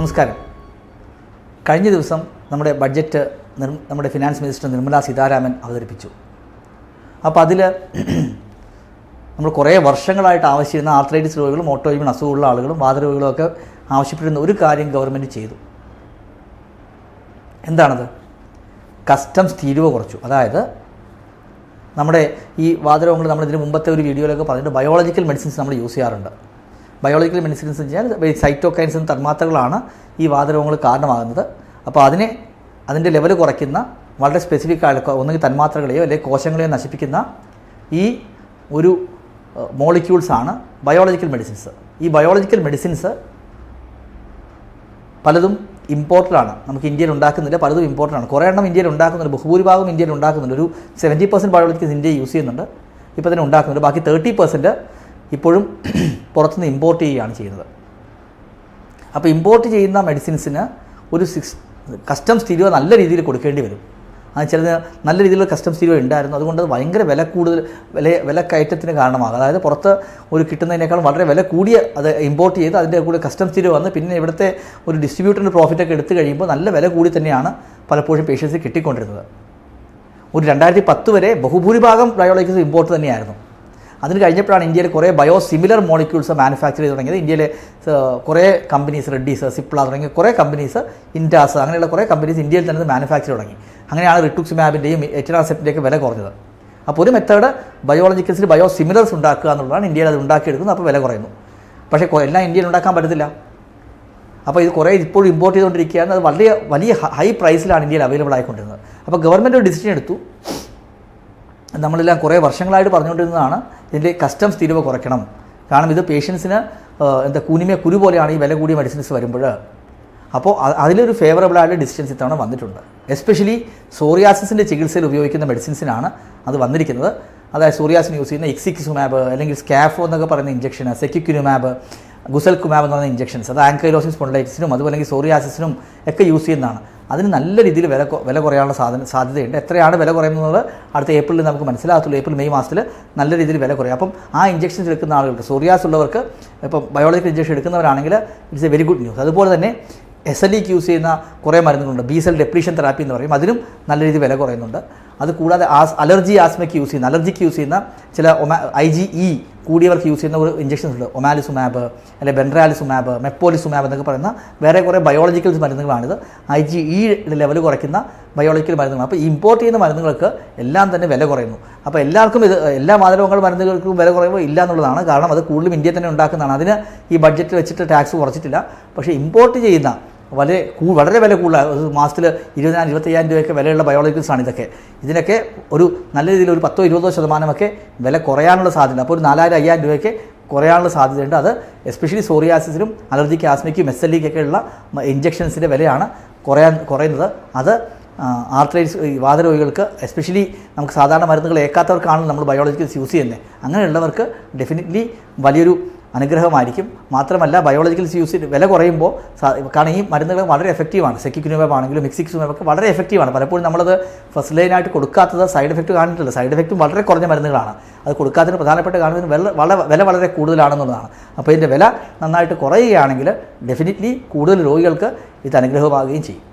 നമസ്കാരം. കഴിഞ്ഞ ദിവസം നമ്മുടെ ബഡ്ജറ്റ് നമ്മുടെ ഫിനാൻസ് മിനിസ്റ്റർ നിർമ്മല സീതാരാമൻ അവതരിപ്പിച്ചു. അപ്പോൾ അതിൽ നമ്മൾ കുറേ വർഷങ്ങളായിട്ട് ആവശ്യമുള്ള ആർത്രൈറ്റിസ് രോഗികളും ഓട്ടോഇമ്യൂൺ അസുഖമുള്ള ആളുകളും വാതരോഗികളും ഒക്കെ ആവശ്യപ്പെടുന്ന ഒരു കാര്യം ഗവൺമെൻറ് ചെയ്തു. എന്താണത്? കസ്റ്റംസ് തീരുവ കുറച്ചു. അതായത് നമ്മുടെ ഈ വാതരോഗങ്ങൾ നമ്മൾ ഇതിന് മുമ്പത്തെ ഒരു വീഡിയോയിലൊക്കെ പറഞ്ഞിട്ട് ബയോളജിക്കൽ മെഡിസിൻസ് നമ്മൾ യൂസ് ചെയ്യാറുണ്ട്. ബയോളജിക്കൽ മെഡിസിൻസ് എന്ന് വെച്ചാൽ സൈറ്റോകൈൻസ് എന്ന തന്മാത്രകളാണ് ഈ വാതരോഗങ്ങൾ കാരണമാകുന്നത്. അപ്പോൾ അതിൻ്റെ ലെവൽ കുറയ്ക്കുന്ന വളരെ സ്പെസിഫിക് ആയിട്ട് ഒന്നുകിൽ തന്മാത്രകളെയോ അല്ലെങ്കിൽ കോശങ്ങളെയോ നശിപ്പിക്കുന്ന ഈ ഒരു മോളിക്യൂൾസാണ് ബയോളജിക്കൽ മെഡിസിൻസ്. ഈ ബയോളജിക്കൽ മെഡിസിൻസ് പലതും ഇമ്പോർട്ടൻ്റാണ്. നമുക്ക് ഇന്ത്യയിൽ ഉണ്ടാക്കുന്നില്ല, പലതും ഇമ്പോർട്ടൻ്റാണ്. കുറേ എണ്ണം ഇന്ത്യയിൽ ഉണ്ടാക്കുന്നുണ്ട്, ബഹുഭൂരിഭാഗം ഇന്ത്യയിൽ ഉണ്ടാക്കുന്നുണ്ട്. ഒരു 70% ബയോളജിക്കൽസ് ഇന്ത്യ യൂസ് ചെയ്യുന്നുണ്ട്, ഇപ്പോൾ തന്നെ ഉണ്ടാക്കുന്നുണ്ട്. ബാക്കി 30% ഇപ്പോഴും പുറത്തുനിന്ന് ഇമ്പോർട്ട് ചെയ്യുകയാണ് ചെയ്യുന്നത്. അപ്പോൾ ഇമ്പോർട്ട് ചെയ്യുന്ന മെഡിസിൻസിന് ഒരു കസ്റ്റംസ് തീരുവ നല്ല രീതിയിൽ കൊടുക്കേണ്ടി വരും. അത് ചിലത് നല്ല രീതിയിലുള്ള കസ്റ്റംസ് തീരുവ ഉണ്ടായിരുന്നു. അതുകൊണ്ട് അത് ഭയങ്കര വിലക്കയറ്റത്തിന് കാരണമാകും. അതായത് പുറത്ത് ഒരു കിട്ടുന്നതിനേക്കാളും വളരെ വില കൂടിയ അത് ഇമ്പോർട്ട് ചെയ്ത് അതിൻ്റെ കൂടെ കസ്റ്റംസ് തീരുവ വന്ന് പിന്നെ ഇവിടുത്തെ ഒരു ഡിസ്ട്രിബ്യൂട്ടറിൻ്റെ പ്രോഫിറ്റൊക്കെ എടുത്തു കഴിയുമ്പോൾ നല്ല വില കൂടി തന്നെയാണ് പലപ്പോഴും പേഷ്യൻസ് കിട്ടിക്കൊണ്ടിരുന്നത്. ഒരു 2010 വരെ ബഹുഭൂരിഭാഗം ബയോളജിക്കൽസ് ഇമ്പോർട്ട് തന്നെയായിരുന്നു. അതിന് കഴിഞ്ഞപ്പോഴാണ് ഇന്ത്യയിൽ കുറേ ബയോസിമിലർ മോളിക്യൂൾസ് മാനുഫാക്ചർ ചെയ്ത് തുടങ്ങിയത്. ഇന്ത്യയിലെ കുറേ കമ്പനീസ്, റെഡ്ഡീസ്, സിപ്ല തുടങ്ങിയ കുറേ കമ്പനീസ്, ഇൻഡാസ്, അങ്ങനെയുള്ള കുറേ കമ്പനീസ് ഇന്ത്യയിൽ തന്നെ മാനുഫാക്ചർ തുടങ്ങി. അങ്ങനെയാണ് റിട്ടുക്സിമാബിൻ്റെയും എറ്റനാസെപ്റ്റിൻ്റെയൊക്കെ വില കുറഞ്ഞത്. അപ്പോൾ ഒരു മെത്തേഡ് ബയോളജിക്കൽസിൽ ബയോസിമിലർസ് ഉണ്ടാക്കുക എന്നുള്ളതാണ്. ഇന്ത്യയിൽ അത് ഉണ്ടാക്കിയെടുക്കുന്നത്, അപ്പോൾ വില കുറയുന്നു. പക്ഷേ എല്ലാം ഇന്ത്യയിൽ ഉണ്ടാക്കാൻ പറ്റത്തില്ല. അപ്പോൾ ഇത് കുറേ ഇപ്പോഴും ഇമ്പോർട്ട് ചെയ്തുകൊണ്ടിരിക്കുകയാണ്. അത് വലിയ ഹൈ പ്രൈസിലാണ് ഇന്ത്യയിൽ അവൈലബിൾ ആയിക്കൊണ്ടിരുന്നത്. അപ്പോൾ ഗവൺമെൻറ് ഒരു ഡിസിഷൻ എടുത്തു. നമ്മളെല്ലാം കുറേ വർഷങ്ങളായിട്ട് പറഞ്ഞുകൊണ്ടിരുന്നതാണ് ഇതിൻ്റെ കസ്റ്റംസ് തീരുവ കുറയ്ക്കണം. കാരണം ഇത് പേഷ്യൻസിന് കുരു പോലെയാണ് ഈ വില കൂടിയ മെഡിസിൻസ് വരുമ്പോൾ. അപ്പോൾ അതിലൊരു ഫേവറബിളായിട്ട് ഡിസിഷൻസ് ഇത്തവണ വന്നിട്ടുണ്ട്. എസ്പെഷ്യലി സോറിയാസിസിൻ്റെ ചികിത്സയിൽ ഉപയോഗിക്കുന്ന മെഡിസിൻസിനാണ് അത് വന്നിരിക്കുന്നത്. അതായത് സോറിയാസിന് യൂസ് ചെയ്യുന്ന ഇക്സിക്സുമാബ് അല്ലെങ്കിൽ സ്കാഫോ എന്നൊക്കെ പറയുന്ന ഇഞ്ചക്ഷൻ, സെക്യുക്യുനുമാബ്, ഗുസൽക്കുമാബ് എന്ന് പറയുന്ന ഇഞ്ചക്ഷൻസ്, അത് ആങ്കൈലോസിസ് സ്പോണ്ടിലൈറ്റിസിനും അതുപോലെ സോറിയാസിസിനും ഒക്കെ യൂസ് ചെയ്യുന്നതാണ്. അതിന് നല്ല രീതിയിൽ വില കുറയാനുള്ള സാധ്യതയുണ്ട്. എത്രയാണ് വില കുറയുന്നത് അടുത്ത ഏപ്രിലിൽ നമുക്ക് മനസ്സിലാകത്തുള്ളൂ. ഏപ്രിൽ മെയ് മാസത്തിൽ നല്ല രീതിയിൽ വില കുറയും. അപ്പം ആ ഇഞ്ചക്ഷൻസ് എടുക്കുന്ന ആളുകൾക്ക്, സോറിയാസ് ഉള്ളവർക്ക്, ഇപ്പം ബയോളജിക്കൽ ഇഞ്ചക്ഷൻ എടുക്കുന്നവരാണെങ്കിൽ it's a very good news. അതുപോലെ തന്നെ SLEക്ക് യൂസ് ചെയ്യുന്ന കുറേ മരുന്നുകളുണ്ട്. B-സെൽ ഡെപ്ലീഷൻ തെറാപ്പി എന്ന് പറയും. അതിനും നല്ല രീതിയിൽ വില കുറയുന്നുണ്ട്. അതുകൂടാതെ അലർജിക്ക് യൂസ് ചെയ്യുന്ന ചില IgE കൂടിയവർക്ക് യൂസ് ചെയ്യുന്ന ഒരു ഇഞ്ചക്ഷൻസ് ഉണ്ട്. ഒമാലിസുമാബ് അല്ലെങ്കിൽ ബെൻഡ്രാലിസുമാബ്, മെപ്പോലിസുമാബ് എന്നൊക്കെ പറയുന്ന വേറെ കുറേ ബയോളജിക്കൽ മരുന്നുകളാണിത്. IgE ലെവൽ കുറയ്ക്കുന്ന ബയോളജിക്കൽ മരുന്നുകൾ. അപ്പോൾ ഇമ്പോർട്ട് ചെയ്യുന്ന മരുന്നുകൾക്ക് എല്ലാം തന്നെ വില കുറയുന്നു. അപ്പോൾ എല്ലാവർക്കും എല്ലാ മാതരോഗങ്ങൾ മരുന്നുകൾക്കും വില കുറയുമ്പോൾ ഇല്ല എന്നുള്ളതാണ്. കാരണം അത് കൂടുതലും ഇന്ത്യയിൽ തന്നെ ഉണ്ടാക്കുന്നതാണ്. അതിന് ഈ ബഡ്ജറ്റ് വെച്ചിട്ട് ടാക്സ് കുറച്ചിട്ടില്ല. പക്ഷേ ഇമ്പോർട്ട് ചെയ്യുന്ന വളരെ വില കൂടുതലാണ്. ഒരു മാസത്തിൽ 20,000-25,000 രൂപയൊക്കെ വിലയുള്ള ബയോളജിക്കൽസാണ് ഇതൊക്കെ. ഇതിനൊക്കെ ഒരു നല്ല രീതിയിൽ ഒരു 10-20% വില കുറയാനുള്ള സാധ്യത. അപ്പോൾ ഒരു 4,000-5,000 രൂപയ്ക്ക് കുറയാനുള്ള സാധ്യതയുണ്ട്. അത് എസ്പെഷ്യലി സോറിയാസിസിനും അലർജിക്ക്, ആസ്മയ്ക്കും SLEക്കൊക്കെ ഉള്ള ഇഞ്ചക്ഷൻസിൻ്റെ വിലയാണ് കുറയുന്നത്. അത് ആർത്രൈറ്റിസ് വാതരോഗികൾക്ക്, എസ്പെഷ്യലി നമുക്ക് സാധാരണ മരുന്നുകൾ ഏക്കാത്തവർക്കാണ് നമ്മൾ ബയോളജിക്കൽസ് യൂസ് ചെയ്യുന്നത്. അങ്ങനെയുള്ളവർക്ക് ഡെഫിനറ്റ്ലി വലിയൊരു അനുഗ്രഹമായിരിക്കും. മാത്രമല്ല ബയോളജിക്കൽസ് യൂസ് വില കുറയുമ്പോൾ, കാരണം ഈ മരുന്നുകൾ വളരെ എഫക്റ്റീവാണ്. സെക്യുക്യുനുമാബ് ആണെങ്കിലും ഇക്സിക്സുമാബ് ഒക്കെ വളരെ എഫക്റ്റീവാണ്. പലപ്പോഴും നമ്മളത് ഫസ്റ്റ് ലൈനായിട്ട് കൊടുക്കാത്തത് സൈഡ് എഫക്റ്റ് കാണിട്ടില്ല. സൈഡ് എഫക്റ്റും വളരെ കുറഞ്ഞ മരുന്നുകളാണ്. അത് കൊടുക്കാത്തതിന് പ്രധാനപ്പെട്ട കാരണം വില വളരെ കൂടുതലാണെന്നുള്ളതാണ്. അപ്പോൾ ഇതിൻ്റെ വില നന്നായിട്ട് കുറയുകയാണെങ്കിൽ ഡെഫിനറ്റ്ലി കൂടുതൽ രോഗികൾക്ക് ഇത് അനുഗ്രഹമാകുകയും ചെയ്യും.